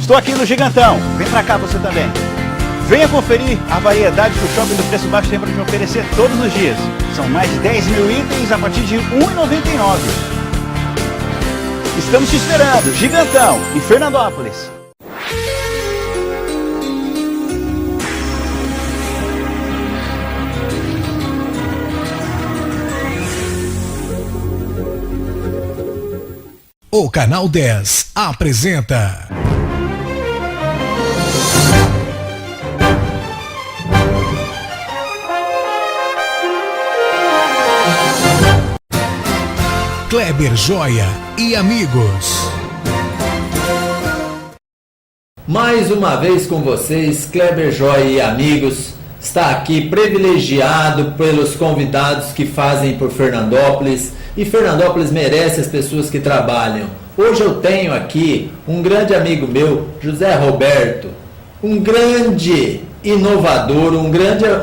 Estou aqui no Gigantão, vem pra cá você também. Venha conferir a variedade que o Shopping do Preço Baixo tem para te oferecer todos os dias. São mais de 10 mil itens a partir de R$ 1,99. Estamos te esperando, Gigantão, em Fernandópolis. O Canal 10 apresenta Kleber Joia e amigos. Mais uma vez com vocês, Kleber Joia e amigos, está aqui privilegiado pelos convidados que fazem por Fernandópolis, e Fernandópolis merece as pessoas que trabalham. Hoje eu tenho aqui um grande amigo meu, José Roberto, um grande inovador,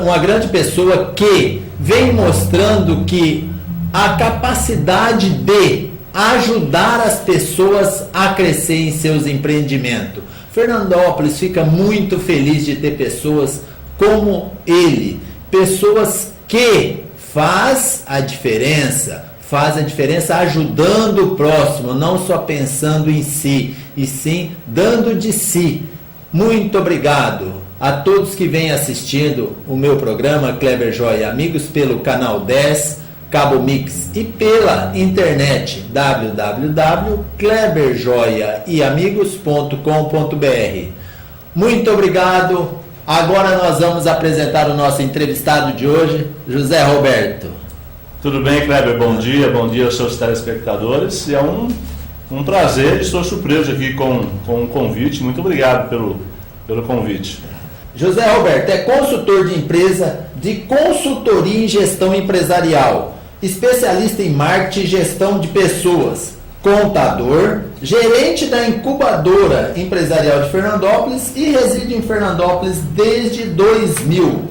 uma grande pessoa que vem mostrando que a capacidade de ajudar as pessoas a crescer em seus empreendimentos. Fernandópolis fica muito feliz de ter pessoas como ele, pessoas que faz a diferença ajudando o próximo, não só pensando em si, e sim dando de si. Muito obrigado a todos que vêm assistindo o meu programa Kleber Joia e Amigos pelo Canal 10, Cabo Mix e pela internet www.kleberjoiaeamigos.com.br. Muito obrigado. Agora nós vamos apresentar o nosso entrevistado de hoje, José Roberto. Tudo bem, Kleber? Bom dia aos seus telespectadores. E é um prazer, estou surpreso aqui com o convite. Muito obrigado pelo convite. José Roberto é consultor de empresa, de consultoria em gestão empresarial, especialista em marketing e gestão de pessoas, contador, gerente da incubadora empresarial de Fernandópolis e reside em Fernandópolis desde 2000.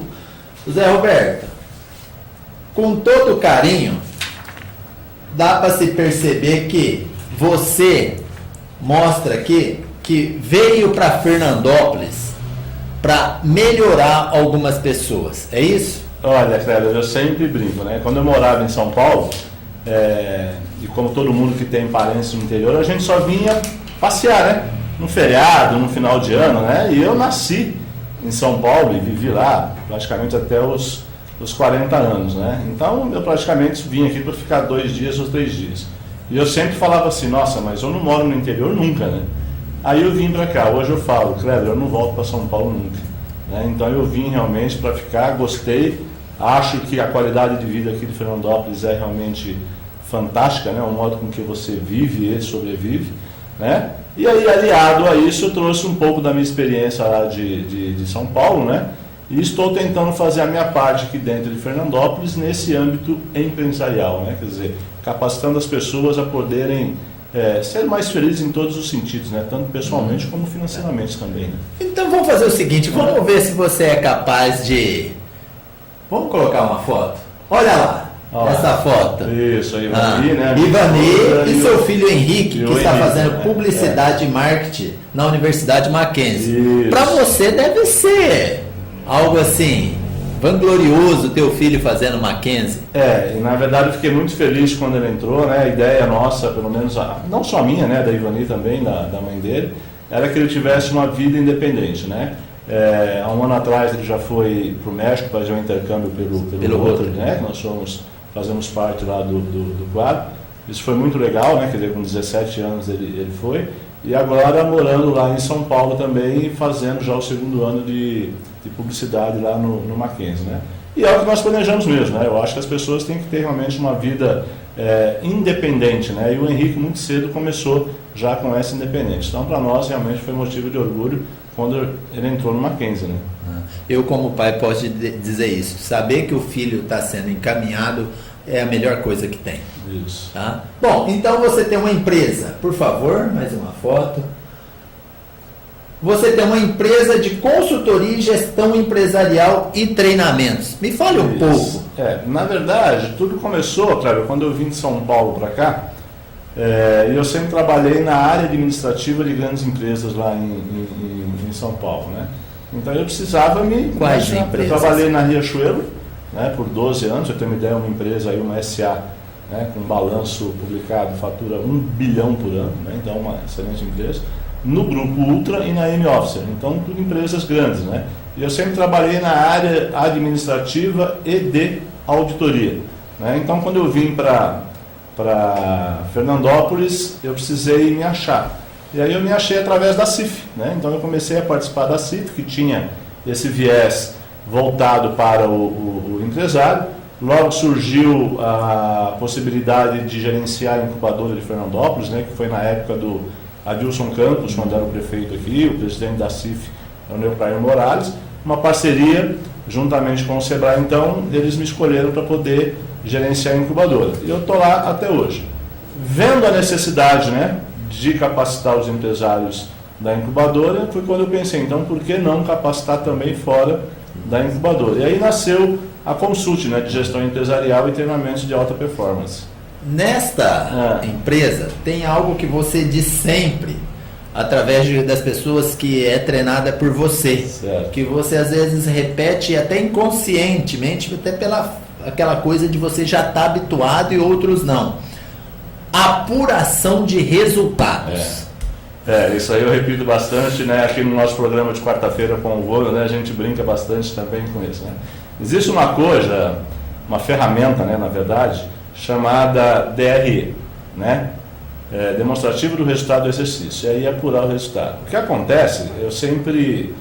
José Roberto, com todo carinho, dá para se perceber que você mostra aqui que veio para Fernandópolis para melhorar algumas pessoas, é isso? Olha, Kleber, eu sempre brinco, né? Quando eu morava em São Paulo, e como todo mundo que tem parentes no interior, a gente só vinha passear, né? No feriado, no final de ano, né? E eu nasci em São Paulo e vivi lá praticamente até os 40 anos, né? Então eu praticamente vim aqui para ficar 2 dias ou 3 dias. E eu sempre falava assim, nossa, mas eu não moro no interior nunca, né? Aí eu vim para cá, hoje eu falo, Kleber, eu não volto para São Paulo nunca, né? Então eu vim realmente para ficar, gostei, acho que a qualidade de vida aqui de Fernandópolis é realmente fantástica, né? O modo com que você vive e sobrevive, né? E aí, aliado a isso, eu trouxe um pouco da minha experiência lá de São Paulo, né? E estou tentando fazer a minha parte aqui dentro de Fernandópolis nesse âmbito empresarial, né? Quer dizer, capacitando as pessoas a poderem ser mais felizes em todos os sentidos, né? Tanto pessoalmente como financeiramente também, né? Então vamos fazer o seguinte, vamos ver se você é capaz de... Vamos colocar uma foto? Olha lá, essa foto. Isso, a Ivani, né? Ivani e seu filho Henrique, que está fazendo né? publicidade e marketing na Universidade Mackenzie. Para você deve ser algo assim, vanglorioso, teu filho fazendo Mackenzie. E na verdade eu fiquei muito feliz quando ele entrou, né? A ideia nossa, pelo menos, não só a minha, né? Da Ivani também, da mãe dele, era que ele tivesse uma vida independente, né? Há um ano atrás ele já foi para o México fazer um intercâmbio pelo Rotary, né? Nós fazemos parte lá do quadro. Isso foi muito legal, né? Quer dizer, com 17 anos ele foi. E agora morando lá em São Paulo também, fazendo já o 2º ano de publicidade lá no Mackenzie, né? E é o que nós planejamos mesmo, né? Eu acho que as pessoas têm que ter realmente uma vida independente, né? E o Henrique muito cedo começou já com essa independência. Então, para nós, realmente foi motivo de orgulho quando ele entrou no Mackenzie, né? Eu, como pai, posso dizer isso. Saber que o filho está sendo encaminhado é a melhor coisa que tem. Isso. Tá? Bom, então você tem uma empresa. Por favor, mais uma foto. Você tem uma empresa de consultoria e gestão empresarial e treinamentos. Me fale um pouco. Na verdade, tudo começou, Cláudio, quando eu vim de São Paulo para cá. E eu sempre trabalhei na área administrativa de grandes empresas lá em São Paulo, né? Então eu precisava me... Quais empresas? Eu trabalhei na Riachuelo, né, por 12 anos, eu tenho uma ideia, uma empresa aí, uma SA, né, com balanço publicado, fatura 1 bilhão por ano, né, então uma excelente empresa. No Grupo Ultra e na M-Officer, então tudo empresas grandes, né? E eu sempre trabalhei na área administrativa e de auditoria, né? Então quando eu vim para Fernandópolis, eu precisei me achar. E aí eu me achei através da CIF, né? Então eu comecei a participar da CIF, que tinha esse viés voltado para o empresário. Logo surgiu a possibilidade de gerenciar a incubadora de Fernandópolis, né? Que foi na época do Adilson Campos, quando era o prefeito aqui, o presidente da CIF é o Neucrair Morales, uma parceria juntamente com o Sebrae. Então eles me escolheram para poder gerenciar a incubadora. E eu estou lá até hoje. Vendo a necessidade, né, de capacitar os empresários da incubadora, foi quando eu pensei, então por que não capacitar também fora da incubadora? E aí nasceu a Consult, né, de gestão empresarial e treinamentos de alta performance. Nesta empresa tem algo que você diz sempre, através das pessoas que é treinada por você, certo, que você às vezes repete até inconscientemente, até pela aquela coisa de você já estar habituado e outros não. Apuração de resultados. Isso aí eu repito bastante, né? Aqui no nosso programa de quarta-feira com o Vôlei, né? A gente brinca bastante também com isso, né? Existe uma coisa, uma ferramenta, né, na verdade, chamada DRE, né? Demonstrativo do resultado do exercício. E aí apurar o resultado. O que acontece, eu sempre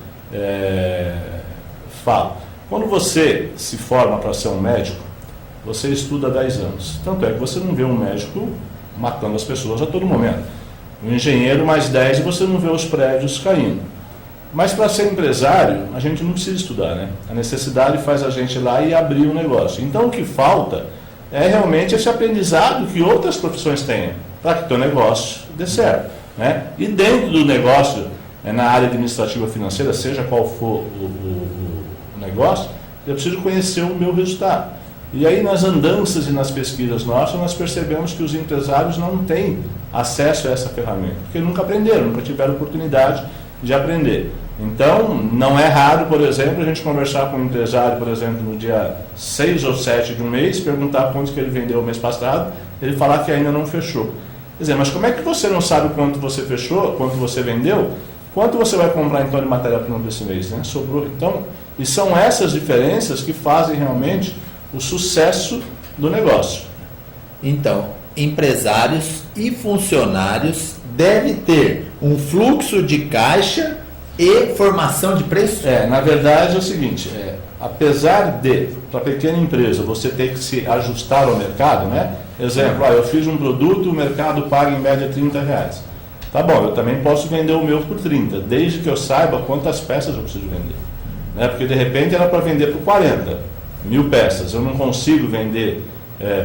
falo, quando você se forma para ser um médico, você estuda 10 anos. Tanto é que você não vê um médico matando as pessoas a todo momento. Um engenheiro mais 10 e você não vê os prédios caindo. Mas para ser empresário, a gente não precisa estudar, né? A necessidade faz a gente ir lá e abrir um negócio. Então o que falta é realmente esse aprendizado que outras profissões tenham, para que o teu negócio dê certo, né? E dentro do negócio, na área administrativa financeira, seja qual for o negócio, eu preciso conhecer o meu resultado. E aí nas andanças e nas pesquisas nossas, nós percebemos que os empresários não têm acesso a essa ferramenta, porque nunca aprenderam, nunca tiveram oportunidade de aprender. Então, não é raro, por exemplo, a gente conversar com um empresário, por exemplo, no dia 6 ou 7 de um mês, perguntar quanto que ele vendeu o mês passado, ele falar que ainda não fechou. Quer dizer, mas como é que você não sabe quanto você fechou, quanto você vendeu, quanto você vai comprar então de matéria-prima desse mês, né? Sobrou. Então, e são essas diferenças que fazem realmente o sucesso do negócio. Então, empresários e funcionários devem ter um fluxo de caixa e formação de preço? Na verdade é o seguinte, apesar de, para a pequena empresa, você ter que se ajustar ao mercado, né? Exemplo, eu fiz um produto, o mercado paga em média R$30. Tá bom, eu também posso vender o meu por 30, desde que eu saiba quantas peças eu preciso vender. Né? Porque de repente era para vender por 40. 1000 peças, eu não consigo vender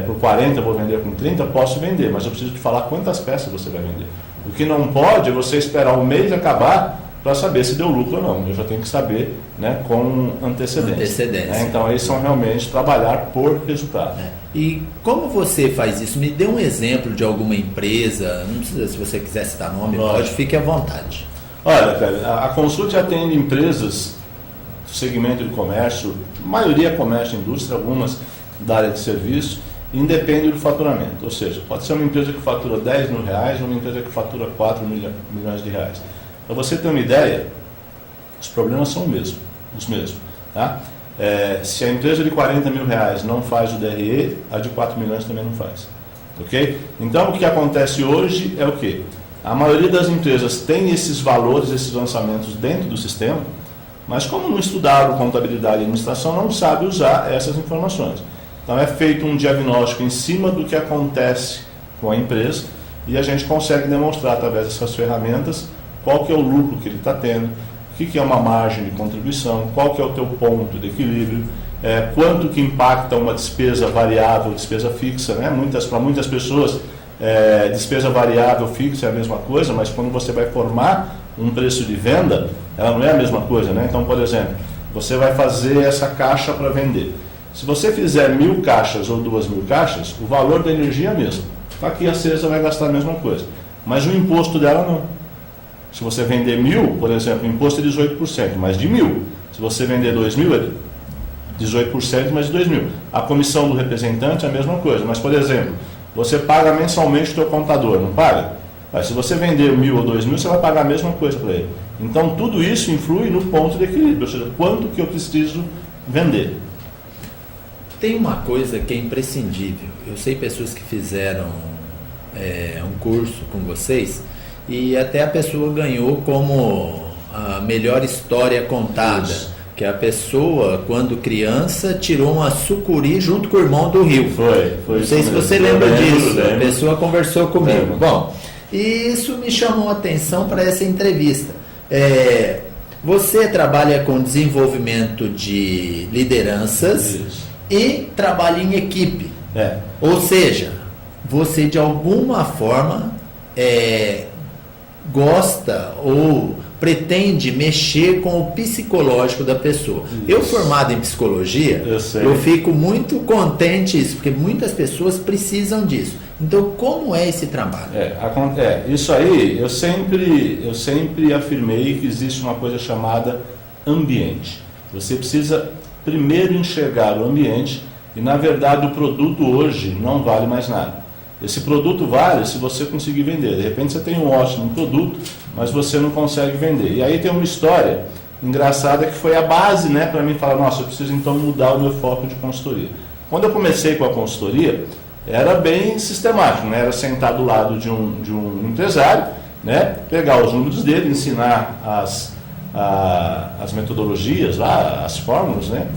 por 40, eu vou vender com 30, posso vender, mas eu preciso te falar quantas peças você vai vender. O que não pode é você esperar o mês acabar para saber se deu lucro ou não. Eu já tenho que saber, né, com antecedência. Né? Então aí são realmente trabalhar por resultado. E como você faz isso? Me dê um exemplo de alguma empresa, não precisa, se você quiser citar nome, pode, fique à vontade. Olha, cara, a Consult atende empresas do segmento de comércio, maioria comércio e indústria, algumas da área de serviço, independe do faturamento. Ou seja, pode ser uma empresa que fatura R$10 mil ou uma empresa que fatura R$4 milhões. Para você ter uma ideia, os problemas são os mesmos. Tá? Se a empresa de R$40 mil não faz o DRE, a de 4 milhões também não faz. Okay? Então o que acontece hoje é o quê? A maioria das empresas tem esses valores, esses lançamentos dentro do sistema, mas como não estudaram contabilidade e administração, não sabe usar essas informações. Então é feito um diagnóstico em cima do que acontece com a empresa e a gente consegue demonstrar através dessas ferramentas qual que é o lucro que ele está tendo, o que é uma margem de contribuição, qual que é o teu ponto de equilíbrio, quanto que impacta uma despesa variável, despesa fixa, né? Para muitas pessoas, despesa variável fixa é a mesma coisa, mas quando você vai formar um preço de venda, ela não é a mesma coisa, né? Então, por exemplo, você vai fazer essa caixa para vender. Se você fizer 1000 caixas ou 2000 caixas, o valor da energia é o mesmo. Tá aqui a cesta, vai gastar a mesma coisa. Mas o imposto dela não. Se você vender 1.000, por exemplo, o imposto é 18%, mas de 1.000. Se você vender 2.000, é 18%, mas de 2.000. A comissão do representante é a mesma coisa. Mas, por exemplo, você paga mensalmente o teu contador, não paga? Mas se você vender 1.000 ou 2.000, você vai pagar a mesma coisa para ele. Então, tudo isso influi no ponto de equilíbrio, ou seja, quanto que eu preciso vender. Tem uma coisa que é imprescindível. Eu sei pessoas que fizeram um curso com vocês e até a pessoa ganhou como a melhor história contada. Isso. Que a pessoa, quando criança, tirou uma sucuri junto com o irmão do rio. Foi. Não sei se você lembra disso. A pessoa conversou comigo. Bom, e isso me chamou a atenção para essa entrevista. Você trabalha com desenvolvimento de lideranças. Isso. E trabalha em equipe. Ou seja, você de alguma forma gosta ou pretende mexer com o psicológico da pessoa. Isso. Eu, formado em psicologia, eu fico muito contente isso, porque muitas pessoas precisam disso. Então, como é esse trabalho? Isso aí, eu sempre afirmei que existe uma coisa chamada ambiente. Você precisa primeiro enxergar o ambiente e, na verdade, o produto hoje não vale mais nada. Esse produto vale se você conseguir vender. De repente você tem um ótimo produto, mas você não consegue vender. E aí tem uma história engraçada que foi a base, né, para mim falar, nossa, eu preciso então mudar o meu foco de consultoria. Quando eu comecei com a consultoria, era bem sistemático, né? Era sentar do lado de um empresário, né, pegar os números dele, ensinar as metodologias lá, as fórmulas, né,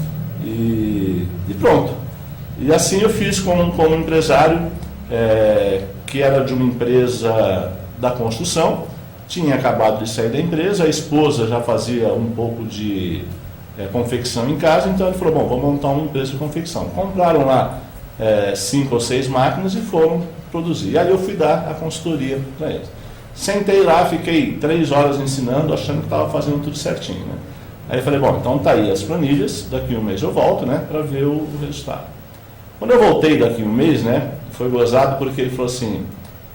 e pronto. E assim eu fiz com um empresário que era de uma empresa da construção, tinha acabado de sair da empresa, a esposa já fazia um pouco de confecção em casa, então ele falou, bom, vamos montar uma empresa de confecção. Compraram lá 5 ou 6 máquinas e foram produzir. E aí eu fui dar a consultoria para eles. Sentei lá, fiquei 3 horas ensinando, achando que estava fazendo tudo certinho, né? Aí eu falei, bom, então tá aí as planilhas, daqui a um mês eu volto, né, para ver o resultado. Quando eu voltei daqui a um mês, né, foi gozado porque ele falou assim,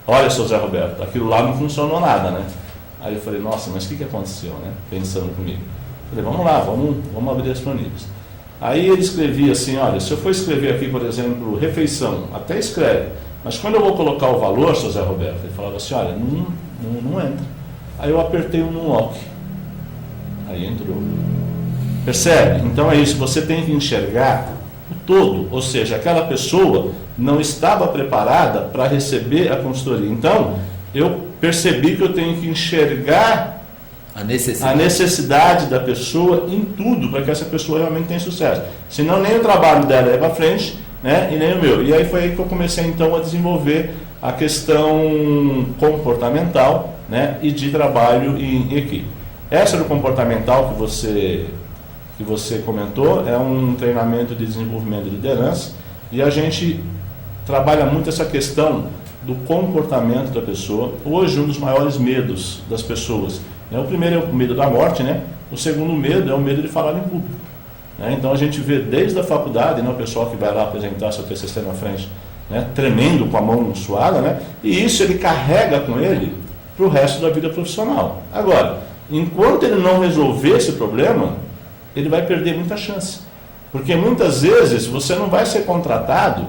olha, seu Zé Roberto, aquilo lá não funcionou nada, né? Aí eu falei, nossa, mas o que aconteceu, né? Pensando comigo. Falei, vamos lá, vamos abrir as planilhas. Aí ele escrevia assim, olha, se eu for escrever aqui, por exemplo, refeição, até escreve, mas quando eu vou colocar o valor, seu Zé Roberto, ele falava assim, olha, não entra. Aí eu apertei um lock. Aí entrou. Percebe? Então é isso, você tem que enxergar o todo, ou seja, aquela pessoa não estava preparada para receber a consultoria. Então, eu percebi que eu tenho que enxergar a necessidade da pessoa em tudo, para que essa pessoa realmente tenha sucesso. Senão nem o trabalho dela ia para frente, né, e nem o meu. E aí foi aí que eu comecei então a desenvolver a questão comportamental, né, e de trabalho em equipe. Essa do comportamental que você comentou é um treinamento de desenvolvimento de liderança, e a gente trabalha muito essa questão do comportamento da pessoa. Hoje, um dos maiores medos das pessoas, né? O primeiro é o medo da morte, né? O segundo medo é o medo de falar em público, né? Então a gente vê desde a faculdade, né, o pessoal que vai lá apresentar seu TCC na frente, né, tremendo com a mão suada, né? E isso ele carrega com ele para o resto da vida profissional. Agora, enquanto ele não resolver esse problema, ele vai perder muita chance. Porque muitas vezes você não vai ser contratado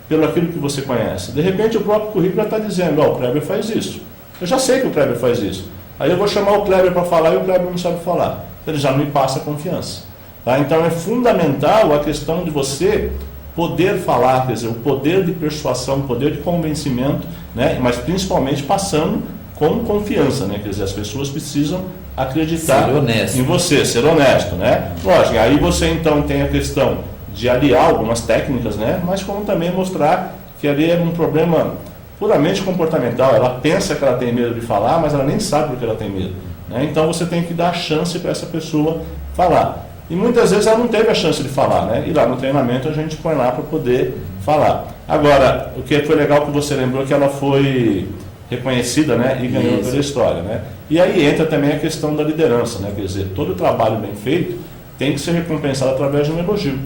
pelo aquilo que você conhece. De repente o próprio currículo já está dizendo, o Kleber faz isso. Eu já sei que o Kleber faz isso. Aí eu vou chamar o Kleber para falar e o Kleber não sabe falar. Ele já não me passa confiança. Tá? Então é fundamental a questão de você poder falar, quer dizer, o poder de persuasão, o poder de convencimento, né? Mas principalmente passando com confiança, né? Quer dizer, as pessoas precisam acreditar em você, ser honesto, né? Lógico, aí você então tem a questão de aliar algumas técnicas, né? Mas como também mostrar que ali é um problema puramente comportamental. Ela pensa que ela tem medo de falar, mas ela nem sabe porque ela tem medo, né? Então você tem que dar chance para essa pessoa falar. E muitas vezes ela não teve a chance de falar, né? E lá no treinamento a gente põe lá para poder falar. Agora, o que foi legal que você lembrou que ela foi reconhecida, né, e ganhou pela história, né? E aí entra também a questão da liderança, né? Quer dizer, todo trabalho bem feito tem que ser recompensado através de um elogio,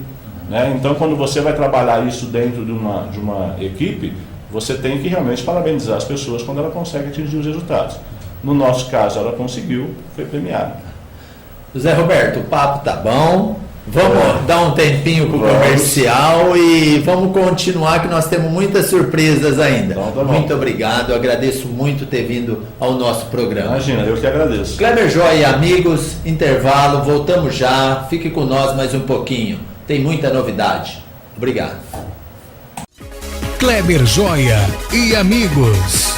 né? Então, quando você vai trabalhar isso dentro de uma equipe, você tem que realmente parabenizar as pessoas quando ela consegue atingir os resultados. No nosso caso, ela conseguiu, foi premiada. Zé Roberto, o papo tá bom. Vamos dar um tempinho com o comercial e vamos continuar, que nós temos muitas surpresas ainda. Então, tá bom. Muito obrigado, eu agradeço muito ter vindo ao nosso programa. Imagina, eu que agradeço. Kleber Joia e amigos, intervalo, voltamos já. Fique com nós mais um pouquinho. Tem muita novidade. Obrigado. Kleber Joia e amigos.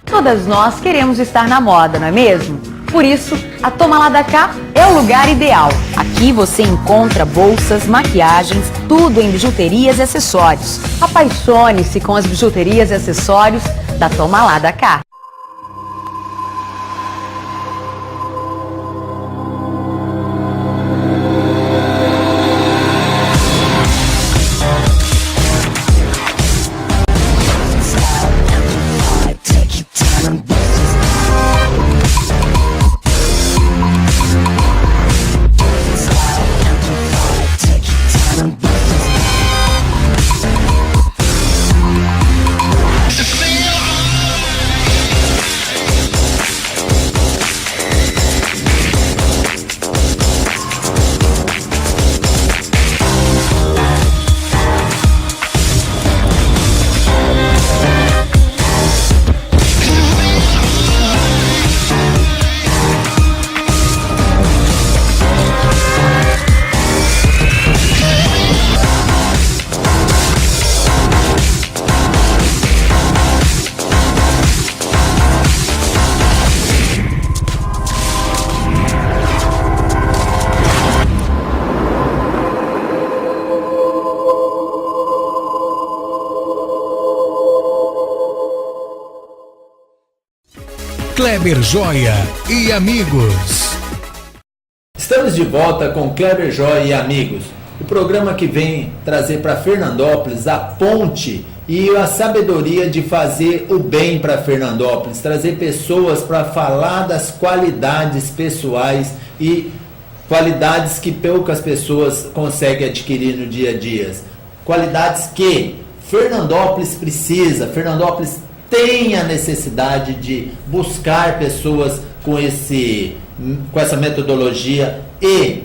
Todas nós queremos estar na moda, não é mesmo? Por isso, a Toma Lá da Cá é o lugar ideal. Aqui você encontra bolsas, maquiagens, tudo em bijuterias e acessórios. Apaixone-se com as bijuterias e acessórios da Toma Lá da Cá. Kleber Joia e amigos. Estamos de volta com Kleber Joia e amigos. O programa que vem trazer para Fernandópolis a ponte e a sabedoria de fazer o bem para Fernandópolis. Trazer pessoas para falar das qualidades pessoais e qualidades que poucas pessoas conseguem adquirir no dia a dia. Qualidades que Fernandópolis precisa. Fernandópolis tem a necessidade de buscar pessoas com essa metodologia e,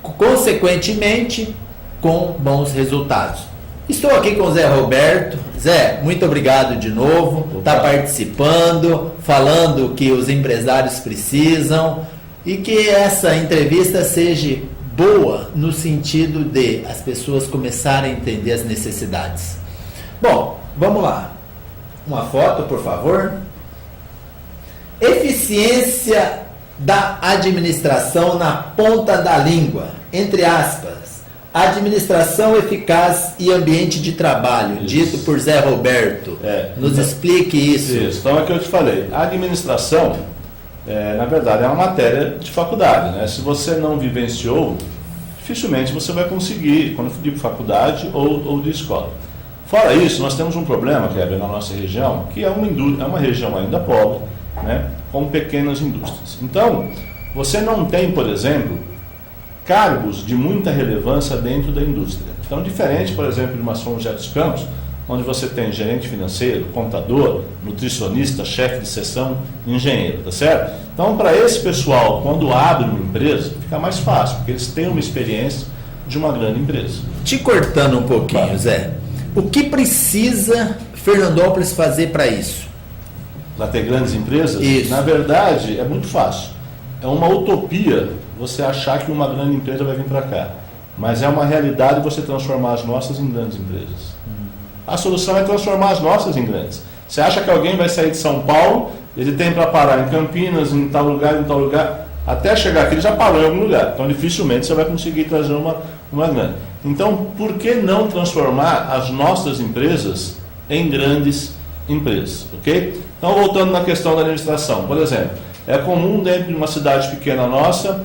consequentemente, com bons resultados. Estou aqui com o Zé Roberto. Zé, muito obrigado de novo por estar participando, falando o que os empresários precisam e que essa entrevista seja boa no sentido de as pessoas começarem a entender as necessidades. Bom, vamos lá. Uma foto, por favor. Eficiência da administração na ponta da língua, entre aspas. Administração eficaz e ambiente de trabalho, isso. Dito por Zé Roberto. Nos explique isso. Isso, então é o que eu te falei. A administração, na verdade, é uma matéria de faculdade, né? Se você não vivenciou, dificilmente você vai conseguir, quando for de faculdade ou de escola. Fora isso, nós temos um problema, Kleber, na nossa região, que é uma região ainda pobre, né, com pequenas indústrias. Então, você não tem, por exemplo, cargos de muita relevância dentro da indústria. Então, diferente, por exemplo, de uma São José dos Campos, onde você tem gerente financeiro, contador, nutricionista, chefe de seção, engenheiro, tá certo? Então, para esse pessoal, quando abre uma empresa, fica mais fácil, porque eles têm uma experiência de uma grande empresa. Te cortando um pouquinho, Zé. O que precisa Fernandópolis fazer para isso? Para ter grandes empresas? Isso. Na verdade, é muito fácil. É uma utopia você achar que uma grande empresa vai vir para cá. Mas é uma realidade você transformar as nossas em grandes empresas. A solução é transformar as nossas em grandes. Você acha que alguém vai sair de São Paulo, ele tem para parar em Campinas, em tal lugar, até chegar aqui ele já parou em algum lugar. Então dificilmente você vai conseguir trazer uma grande. Então, por que não transformar as nossas empresas em grandes empresas? Ok? Então, voltando na questão da administração, por exemplo, é comum dentro de uma cidade pequena nossa,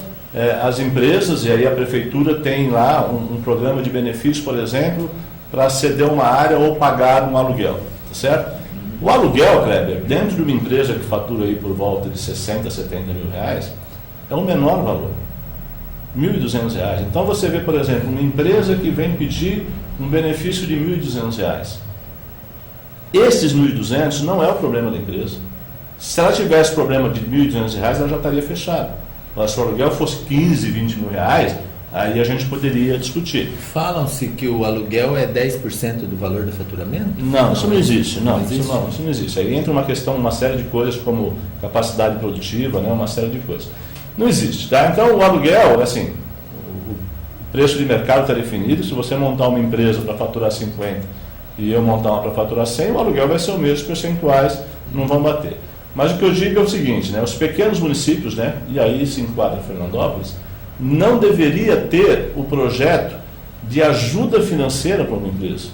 as empresas, e aí a prefeitura tem lá um programa de benefícios, por exemplo, para ceder uma área ou pagar um aluguel, tá certo? O aluguel, Kleber, dentro de uma empresa que fatura aí por volta de 60, 70 mil reais, é o menor valor. R$ 1.200. Então você vê, por exemplo, uma empresa que vem pedir um benefício de R$ 1.200. Esses 1.200 não é o problema da empresa. Se ela tivesse problema de R$ 1.200, ela já estaria fechada. Mas se o aluguel fosse 15, 20 mil reais, aí a gente poderia discutir. Falam-se que o aluguel é 10% do valor do faturamento? Não, isso não existe. Não, existe. Isso não existe. Aí entra uma série de coisas como capacidade produtiva, né, uma série de coisas. Não existe, tá? Então o aluguel, assim, o preço de mercado está definido. Se você montar uma empresa para faturar 50 e eu montar uma para faturar 100, o aluguel vai ser o mesmo, os percentuais não vão bater. Mas o que eu digo é o seguinte, né, os pequenos municípios, né, e aí se enquadra Fernandópolis, não deveria ter o projeto de ajuda financeira para uma empresa.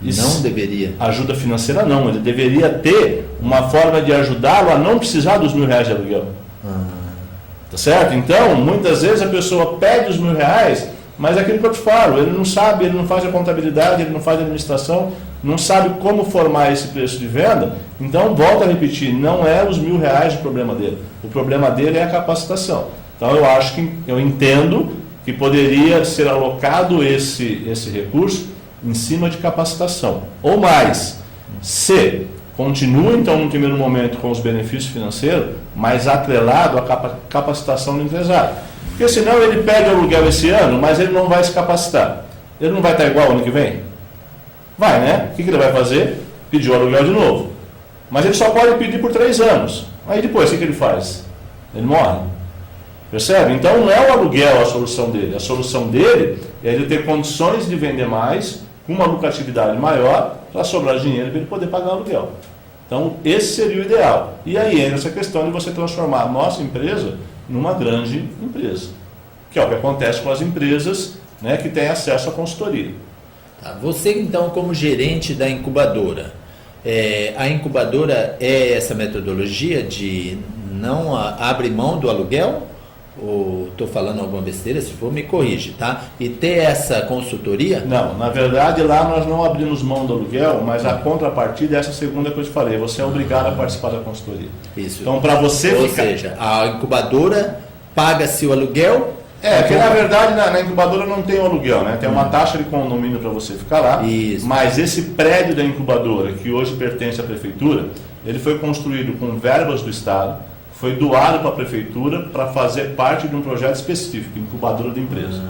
Não deveria? Ajuda financeira não, ele deveria ter uma forma de ajudá-lo a não precisar dos R$ 1.000 de aluguel. Tá certo? Então, muitas vezes a pessoa pede os R$ 1.000, mas é aquilo que eu te falo, ele não sabe, ele não faz a contabilidade, ele não faz a administração, não sabe como formar esse preço de venda. Então, volto a repetir, não é os R$ 1.000 o problema dele. O problema dele é a capacitação. Então, eu entendo que poderia ser alocado esse recurso em cima de capacitação. Ou mais, se continua, então, no primeiro momento, com os benefícios financeiros, mas atrelado à capacitação do empresário. Porque senão ele pede aluguel esse ano, mas ele não vai se capacitar. Ele não vai estar igual ano que vem? Vai, né? O que ele vai fazer? Pedir o aluguel de novo. Mas ele só pode pedir por 3 anos. Aí depois, o que ele faz? Ele morre. Percebe? Então não é o aluguel a solução dele. A solução dele é ele ter condições de vender mais, com uma lucratividade maior, para sobrar dinheiro para ele poder pagar o aluguel. Então esse seria o ideal. E aí entra essa questão de você transformar a nossa empresa numa grande empresa. Que é o que acontece com as empresas, né, que têm acesso à consultoria. Tá. Você então, como gerente da incubadora, a incubadora é essa metodologia de não abre mão do aluguel? Ou estou falando alguma besteira? Se for, me corrige, tá? E ter essa consultoria? Não, na verdade lá nós não abrimos mão do aluguel, mas a contrapartida é essa segunda que eu te falei, você é obrigado a participar da consultoria. Isso. Então para você Ou ficar... seja, a incubadora paga-se o aluguel? Porque na verdade na incubadora não tem o aluguel, né? Tem uma taxa de condomínio para você ficar lá. Isso. Mas esse prédio da incubadora, que hoje pertence à prefeitura, ele foi construído com verbas do Estado, foi doado para a prefeitura para fazer parte de um projeto específico, incubadora de empresa.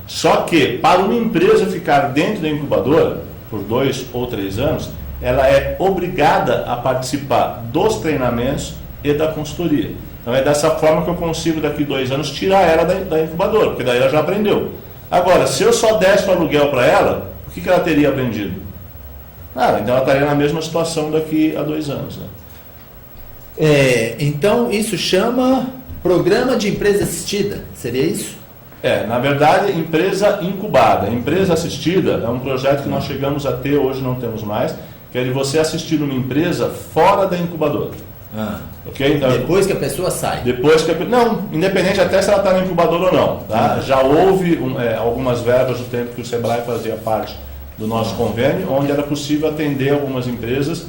Só que para uma empresa ficar dentro da incubadora, por 2 ou 3 anos, ela é obrigada a participar dos treinamentos e da consultoria. Então é dessa forma que eu consigo daqui 2 anos tirar ela da incubadora, porque daí ela já aprendeu. Agora, se eu só desse o aluguel para ela, o que ela teria aprendido? Nada, então ela estaria na mesma situação daqui a 2 anos. Né? Então isso chama programa de empresa assistida, seria isso? Na verdade, empresa incubada. Empresa assistida é um projeto que nós chegamos a ter, hoje não temos mais, que é de você assistir uma empresa fora da incubadora. Okay? Então, depois que a pessoa sai? Não, independente até se ela está na incubadora ou não. Tá? Já houve algumas verbas do tempo que o Sebrae fazia parte do nosso convênio, onde era possível atender algumas empresas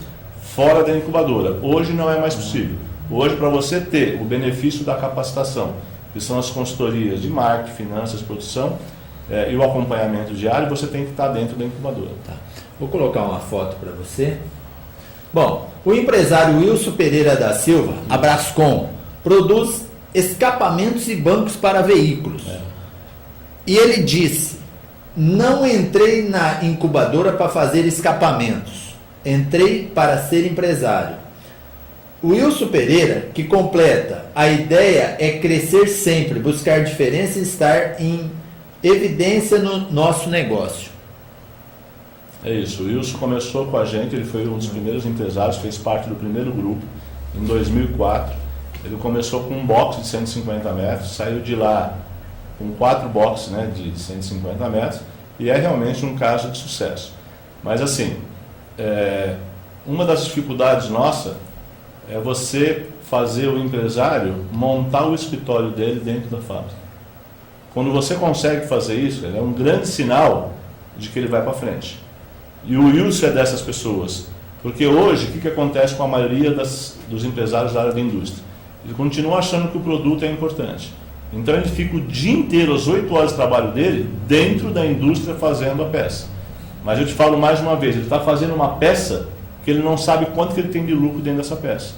fora da incubadora. Hoje não é mais possível. Hoje, para você ter o benefício da capacitação, que são as consultorias de marketing, finanças, produção e o acompanhamento diário, você tem que estar dentro da incubadora. Tá. Vou colocar uma foto para você. Bom, o empresário Wilson Pereira da Silva, a Brascom, produz escapamentos e bancos para veículos. E ele disse: não entrei na incubadora para fazer escapamentos. Entrei para ser empresário. O Wilson Pereira, que completa: a ideia é crescer sempre, buscar diferença e estar em evidência no nosso negócio. É isso, o Wilson começou com a gente, ele foi um dos primeiros empresários, fez parte do primeiro grupo em 2004. Ele começou com um box de 150 metros, saiu de lá com 4 boxes, né, de 150 metros, e é realmente um caso de sucesso. Mas assim, uma das dificuldades nossa é você fazer o empresário montar o escritório dele dentro da fábrica. Quando você consegue fazer isso, é um grande sinal de que ele vai para frente. E o Wilson é dessas pessoas. Porque hoje, o que acontece com a maioria dos empresários da área da indústria? Ele continua achando que o produto é importante. Então ele fica o dia inteiro, as 8 horas de trabalho dele, dentro da indústria fazendo a peça. Mas eu te falo mais uma vez, ele está fazendo uma peça que ele não sabe quanto que ele tem de lucro dentro dessa peça.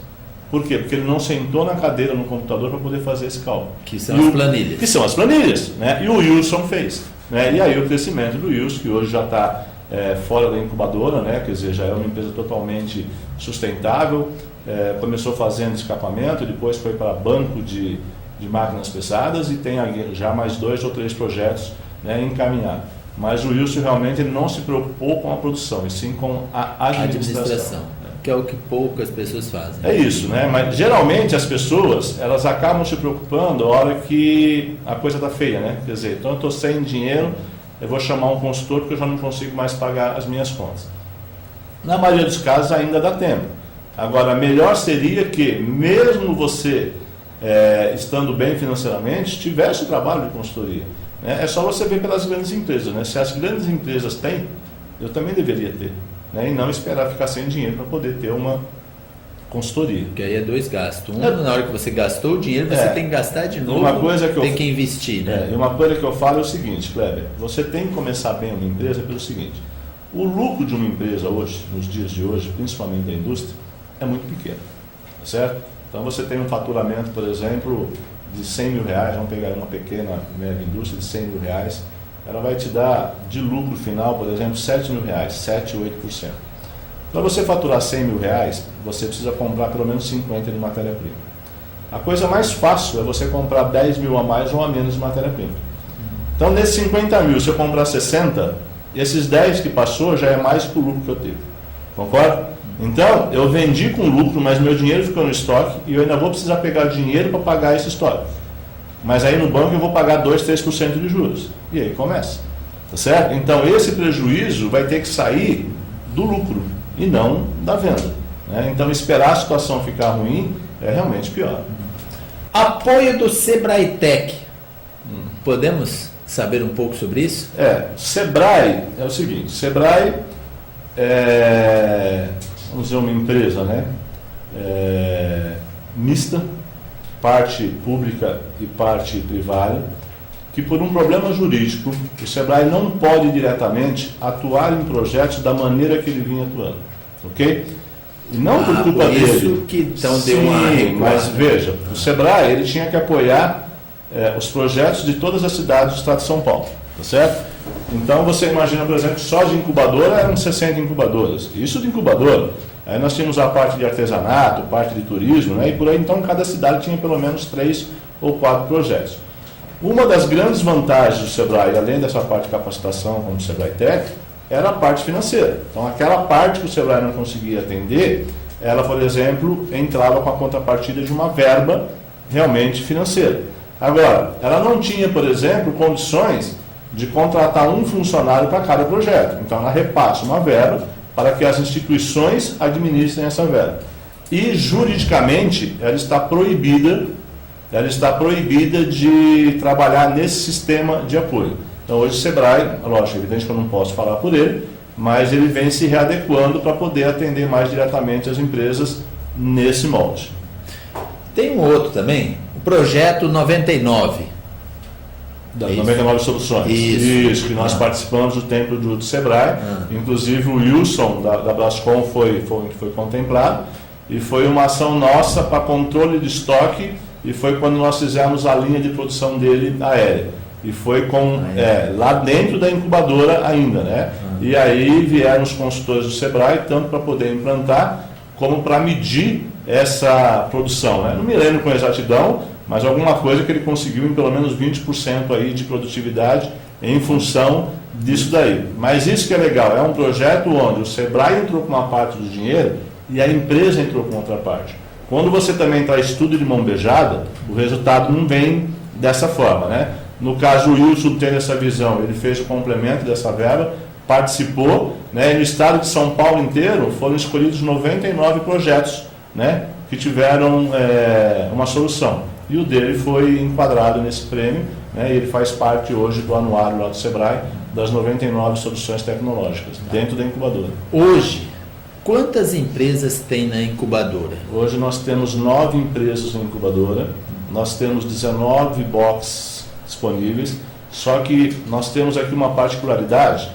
Por quê? Porque ele não sentou na cadeira no computador para poder fazer esse cálculo. Que são as planilhas. Que são as planilhas, né? E o Wilson fez. Né? E aí o crescimento do Wilson, que hoje já está fora da incubadora, né? Quer dizer, já é uma empresa totalmente sustentável, começou fazendo escapamento, depois foi para banco de máquinas pesadas e tem já mais 2 ou 3 projetos, né, encaminhados. Mas o Wilson realmente ele não se preocupou com a produção, e sim com a administração. Que é o que poucas pessoas fazem. É isso, né? Mas geralmente as pessoas, elas acabam se preocupando a hora que a coisa está feia, né? Quer dizer, então eu estou sem dinheiro, eu vou chamar um consultor porque eu já não consigo mais pagar as minhas contas. Na maioria dos casos ainda dá tempo. Agora, melhor seria que, mesmo você estando bem financeiramente, tivesse o trabalho de consultoria. Né? É só você ver pelas grandes empresas. Né? Se as grandes empresas têm, eu também deveria ter. Né? E não esperar ficar sem dinheiro para poder ter uma consultoria. Porque aí é 2 gastos. Na hora que você gastou o dinheiro, você tem que gastar de novo, tem que investir. Né? E uma coisa que eu falo é o seguinte, Kleber, você tem que começar bem uma empresa pelo seguinte, o lucro de uma empresa hoje, nos dias de hoje, principalmente da indústria, é muito pequeno, certo? Então você tem um faturamento, por exemplo, de R$100 mil, vamos pegar uma pequena média indústria de R$100 mil, ela vai te dar de lucro final, por exemplo, R$7 mil, 7 ou 8%. Para você faturar R$100 mil, você precisa comprar pelo menos 50 de matéria-prima. A coisa mais fácil é você comprar 10 mil a mais ou a menos de matéria-prima. Então, desses 50 mil, se eu comprar 60, esses 10 que passou já é mais que o lucro que eu tive. Concorda? Então, eu vendi com lucro, mas meu dinheiro ficou no estoque e eu ainda vou precisar pegar dinheiro para pagar esse estoque. Mas aí no banco eu vou pagar 2, 3% de juros. E aí começa. Tá certo? Então, esse prejuízo vai ter que sair do lucro e não da venda. Né? Então, esperar a situação ficar ruim é realmente pior. Apoio do Sebrae Tech. Podemos saber um pouco sobre isso? Sebrae é o seguinte, Sebrae vamos dizer, uma empresa, né, mista, parte pública e parte privada, que por um problema jurídico, o Sebrae não pode diretamente atuar em projetos da maneira que ele vinha atuando, ok? E não por culpa dele. Isso que então deu uma recuada. Mas veja, o Sebrae ele tinha que apoiar os projetos de todas as cidades do estado de São Paulo, tá certo? Então você imagina, por exemplo, só de incubadora eram 60 incubadoras. Isso de incubadora. Aí nós tínhamos a parte de artesanato, parte de turismo, né? E por aí então cada cidade tinha pelo menos 3 ou 4 projetos. Uma das grandes vantagens do Sebrae, além dessa parte de capacitação como o Sebrae Tech, era a parte financeira. Então aquela parte que o Sebrae não conseguia atender, ela, por exemplo, entrava com a contrapartida de uma verba realmente financeira. Agora, ela não tinha, por exemplo, condições de contratar um funcionário para cada projeto. Então ela repassa uma verba para que as instituições administrem essa verba. E juridicamente ela está proibida de trabalhar nesse sistema de apoio. Então hoje o Sebrae, lógico, é evidente que eu não posso falar por ele, mas ele vem se readequando para poder atender mais diretamente as empresas nesse molde. Tem um outro também, o Projeto 99. Das 99 Soluções. Isso, que nós participamos do tempo do Sebrae. Inclusive o Wilson da Brascom foi contemplado. E foi uma ação nossa para controle de estoque. E foi quando nós fizemos a linha de produção dele aérea. E foi lá dentro da incubadora ainda, né? E aí vieram os consultores do Sebrae, tanto para poder implantar, como para medir essa produção. Né? Não me lembro com exatidão, mas alguma coisa que ele conseguiu em pelo menos 20% aí de produtividade em função disso daí. Mas isso que é legal, é um projeto onde o Sebrae entrou com uma parte do dinheiro e a empresa entrou com outra parte. Quando você também traz tudo de mão beijada, o resultado não vem dessa forma, né? No caso, o Wilson tendo essa visão, ele fez o complemento dessa verba, participou, né? E no estado de São Paulo inteiro foram escolhidos 99 projetos, né? Que tiveram uma solução. E o dele foi enquadrado nesse prêmio, né? E ele faz parte hoje do anuário lá do Sebrae, das 99 soluções tecnológicas, dentro da incubadora. Hoje, quantas empresas tem na incubadora? Hoje nós temos 9 empresas na incubadora, nós temos 19 boxes disponíveis, só que nós temos aqui uma particularidade,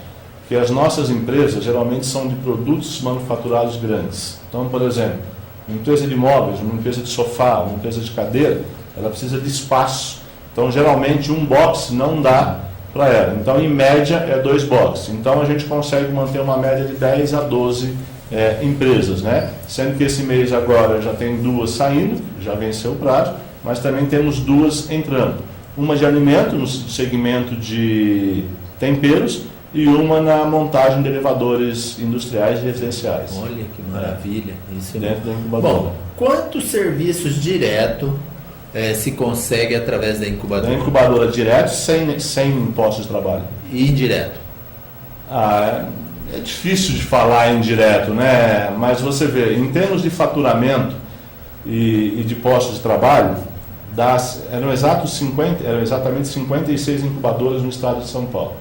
que as nossas empresas geralmente são de produtos manufaturados grandes. Então, por exemplo, uma empresa de móveis, uma empresa de sofá, uma empresa de cadeira, ela precisa de espaço. Então, geralmente, um box não dá para ela. Então, em média, é 2 boxes. Então, a gente consegue manter uma média de 10 a 12 empresas, né? Sendo que esse mês agora já tem 2 saindo, já venceu o prazo, mas também temos 2 entrando. Uma de alimento, no segmento de temperos, e uma na montagem de elevadores industriais e residenciais. Olha que maravilha. Isso é dentro da incubadora. Bom, quantos serviços direto se consegue através da incubadora? Da incubadora direto, sem impostos de trabalho. E indireto? É difícil de falar indireto, né? Mas você vê, em termos de faturamento e de postos de trabalho, eram exatamente 56 incubadoras no estado de São Paulo.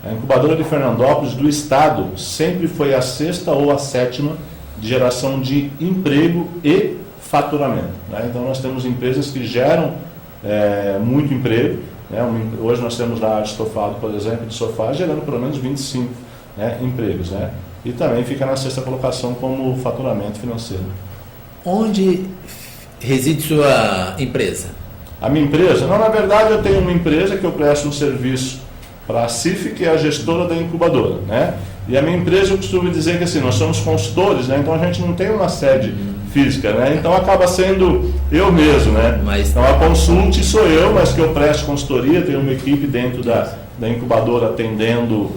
A incubadora de Fernandópolis do estado sempre foi a 6ª ou a 7ª de geração de emprego e faturamento, né? Então nós temos empresas que geram muito emprego, né? Hoje nós temos lá a Estofado, por exemplo, de sofá, gerando pelo menos 25 empregos, né? E também fica na 6ª colocação como faturamento financeiro. Onde reside sua empresa? A minha empresa? Não, na verdade eu tenho uma empresa que eu presto um serviço para a CIF, que é a gestora da incubadora, né? E a minha empresa, eu costumo dizer que assim, nós somos consultores, né? Então a gente não tem uma sede física, né? Então acaba sendo eu mesmo, né? Então a Consult sou eu, mas que eu presto consultoria, tenho uma equipe dentro da incubadora atendendo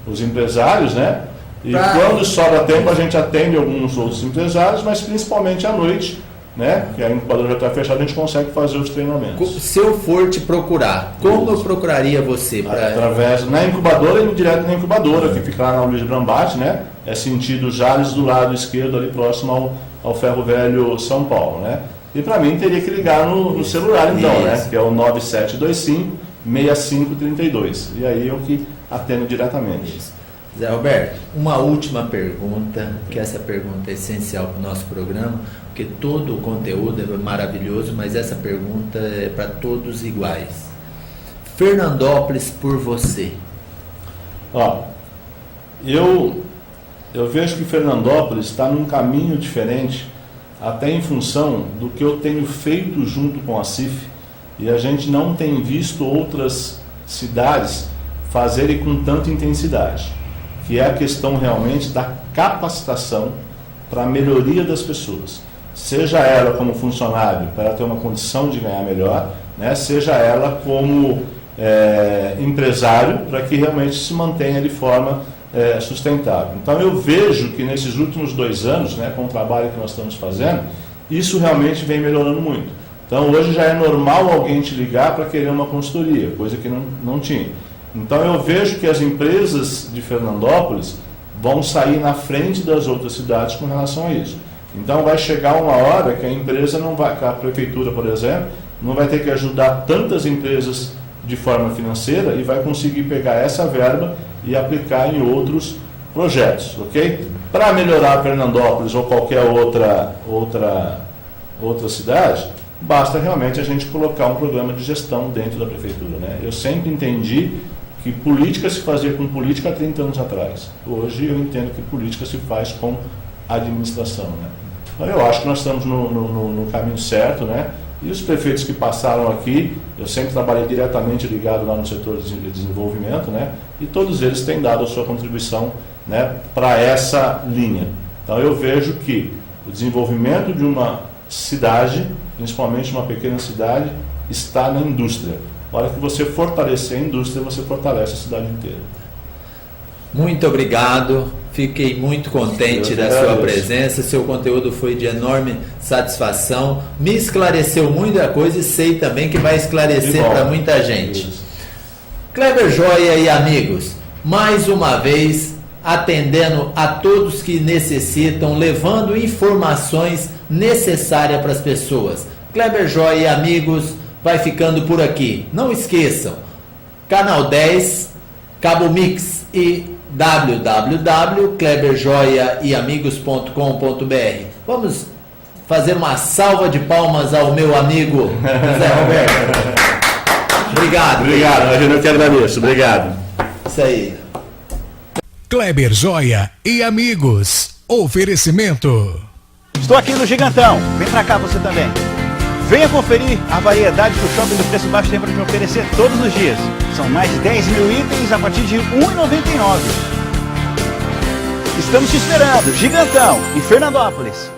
os empresários, né? E quando sobra tempo a gente atende alguns outros empresários, mas principalmente à noite, né? Que a incubadora já está fechada, a gente consegue fazer os treinamentos. Se eu for te procurar, como eu procuraria você? Através, na incubadora e direto na incubadora, que fica lá na Luiz Brambate, né? É sentido Jales, do lado esquerdo, ali próximo ao Ferro Velho São Paulo, né? E para mim teria que ligar no celular então, né? Que é o 9725-6532. E aí eu que atendo diretamente. Zé Roberto, uma última pergunta, que essa pergunta é essencial para o nosso programa, porque todo o conteúdo é maravilhoso, mas essa pergunta é para todos iguais. Fernandópolis por você. Eu vejo que Fernandópolis está num caminho diferente, até em função do que eu tenho feito junto com a CIF, e a gente não tem visto outras cidades fazerem com tanta intensidade, que é a questão realmente da capacitação para a melhoria das pessoas. Seja ela como funcionário, para ela ter uma condição de ganhar melhor, né? Seja ela como empresário, para que realmente se mantenha de forma sustentável. Então eu vejo que nesses últimos 2 anos, né, com o trabalho que nós estamos fazendo, isso realmente vem melhorando muito. Então hoje já é normal alguém te ligar para querer uma consultoria, coisa que não tinha. Então eu vejo que as empresas de Fernandópolis vão sair na frente das outras cidades com relação a isso. Então vai chegar uma hora que a empresa não vai, a prefeitura, por exemplo, não vai ter que ajudar tantas empresas de forma financeira e vai conseguir pegar essa verba e aplicar em outros projetos, ok? Para melhorar Fernandópolis ou qualquer outra cidade, basta realmente a gente colocar um programa de gestão dentro da prefeitura, né? Eu sempre entendi que política se fazia com política há 30 anos atrás. Hoje eu entendo que política se faz com administração, né? Então eu acho que nós estamos no caminho certo, né? E os prefeitos que passaram aqui, eu sempre trabalhei diretamente ligado lá no setor de desenvolvimento, né? E todos eles têm dado a sua contribuição, né, para essa linha. Então eu vejo que o desenvolvimento de uma cidade, principalmente uma pequena cidade, está na indústria. A hora que você fortalecer a indústria, você fortalece a cidade inteira. Muito obrigado, fiquei muito contente da sua presença, seu conteúdo foi de enorme satisfação, me esclareceu muita coisa e sei também que vai esclarecer para muita gente. Kleber Joia e amigos, mais uma vez atendendo a todos que necessitam, levando informações necessárias para as pessoas. Kleber Joia e amigos, vai ficando por aqui. Não esqueçam, Canal 10, Cabo Mix e www.kleberjoiaeamigos.com.br. Vamos fazer uma salva de palmas ao meu amigo Zé Roberto. Obrigado. Obrigado, eu que agradeço. Obrigado. Isso aí. Kleber Joia e amigos. Oferecimento. Estou aqui no Gigantão. Vem pra cá você também. Venha conferir a variedade que o Shopping do Preço Baixo tem para te oferecer todos os dias. São mais de 10 mil itens a partir de R$ 1,99. Estamos te esperando. Gigantão, em Fernandópolis.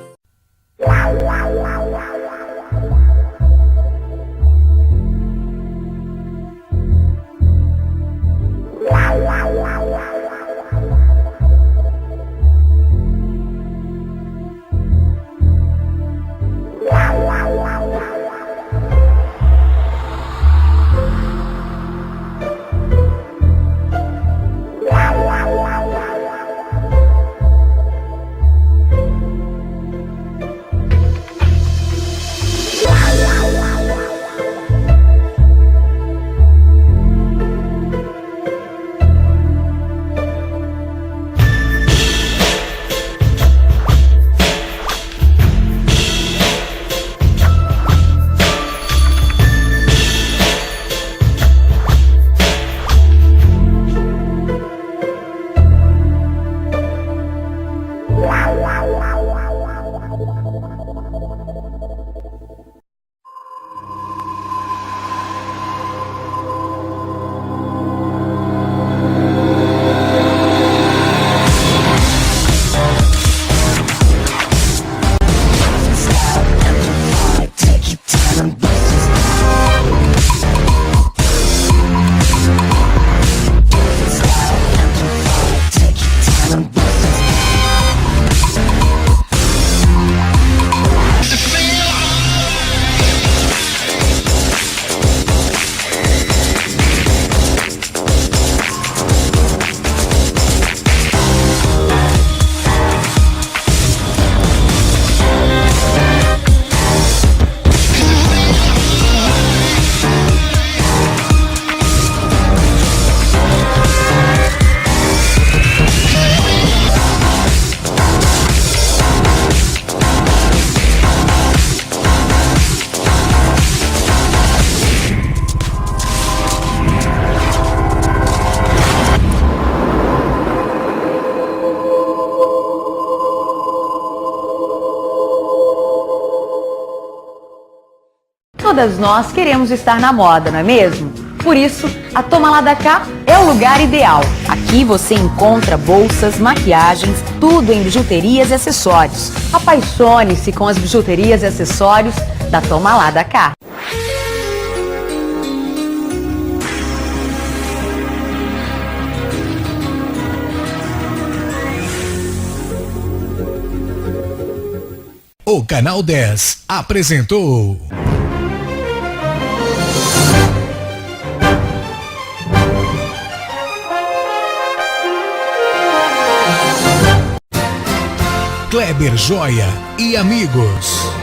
Todas nós queremos estar na moda, não é mesmo? Por isso, a Toma Lá da Cá é o lugar ideal. Aqui você encontra bolsas, maquiagens, tudo em bijuterias e acessórios. Apaixone-se com as bijuterias e acessórios da Toma Lá da Cá. O Canal 10 apresentou Kleber Joia e amigos.